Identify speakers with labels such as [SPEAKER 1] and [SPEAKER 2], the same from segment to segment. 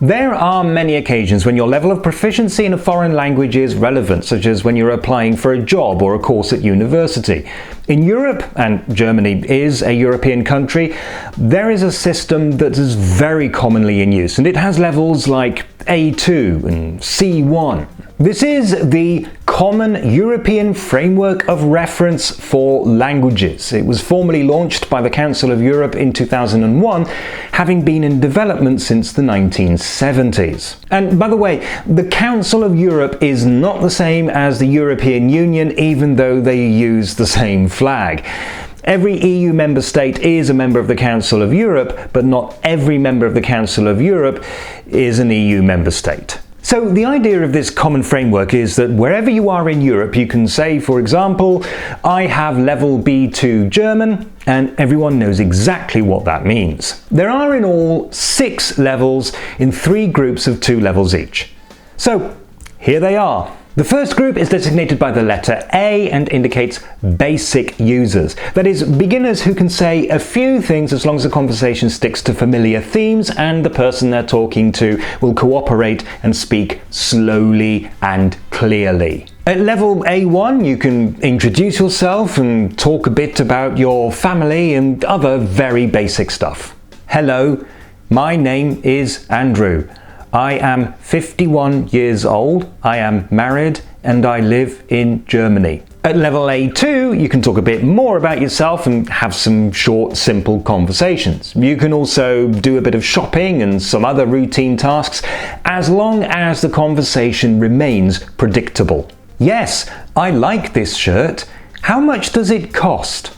[SPEAKER 1] There are many occasions when your level of proficiency in a foreign language is relevant, such as when you're applying for a job or a course at university. In Europe, and Germany is a European country, there is a system that is very commonly in use, and it has levels like A2 and C1. This is the Common European Framework of Reference for Languages. It was formally launched by the Council of Europe in 2001, having been in development since the 1970s. And by the way, the Council of Europe is not the same as the European Union, even though they use the same flag. Every EU member state is a member of the Council of Europe, but not every member of the Council of Europe is an EU member state. So the idea of this common framework is that wherever you are in Europe, you can say, for example, I have level B2 German, and everyone knows exactly what that means. There are in all 6 levels in 3 groups of 2 levels each. So here they are. The first group is designated by the letter A and indicates basic users. That is, beginners who can say a few things as long as the conversation sticks to familiar themes and the person they're talking to will cooperate and speak slowly and clearly. At level A1, you can introduce yourself and talk a bit about your family and other very basic stuff. Hello, my name is Andrew. I am 51 years old, I am married, and I live in Germany. At level A2, you can talk a bit more about yourself and have some short, simple conversations. You can also do a bit of shopping and some other routine tasks, as long as the conversation remains predictable. Yes, I like this shirt. How much does it cost?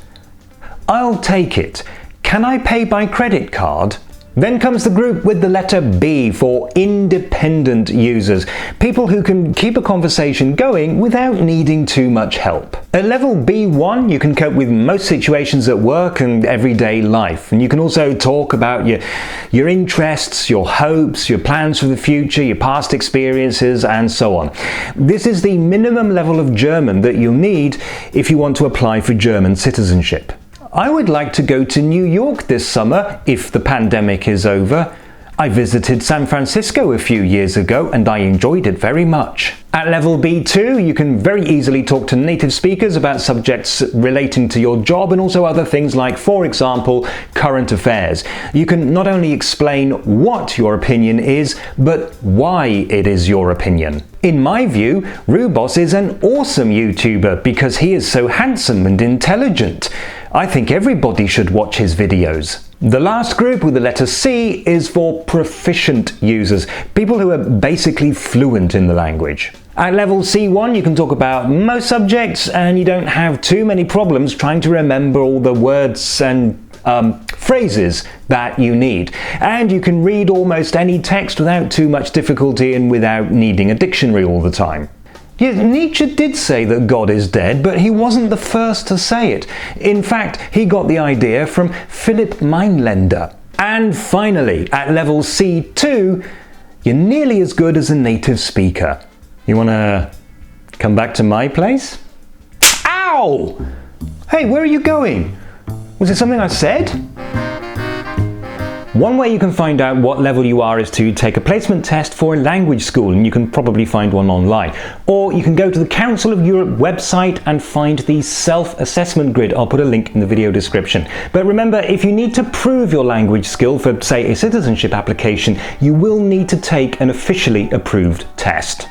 [SPEAKER 1] I'll take it. Can I pay by credit card? Then comes the group with the letter B for independent users, people who can keep a conversation going without needing too much help. At level B1, you can cope with most situations at work and everyday life, and you can also talk about your interests, your hopes, your plans for the future, your past experiences, and so on. This is the minimum level of German that you'll need if you want to apply for German citizenship. I would like to go to New York this summer, if the pandemic is over. I visited San Francisco a few years ago and I enjoyed it very much. At level B2, you can very easily talk to native speakers about subjects relating to your job and also other things like, for example, current affairs. You can not only explain what your opinion is, but why it is your opinion. In my view, Rewboss is an awesome YouTuber because he is so handsome and intelligent. I think everybody should watch his videos. The last group with the letter C is for proficient users, people who are basically fluent in the language. At level C1, you can talk about most subjects and you don't have too many problems trying to remember all the words and phrases that you need. And you can read almost any text without too much difficulty and without needing a dictionary all the time. Yes, Nietzsche did say that God is dead, but he wasn't the first to say it. In fact, he got the idea from Philipp Meinländer. And finally, at level C2, you're nearly as good as a native speaker. You wanna come back to my place? Ow! Hey, where are you going? Was it something I said? One way you can find out what level you are is to take a placement test for a language school, and you can probably find one online. Or you can go to the Council of Europe website and find the self-assessment grid. I'll put a link in the video description. But remember, if you need to prove your language skill for, say, a citizenship application, you will need to take an officially approved test.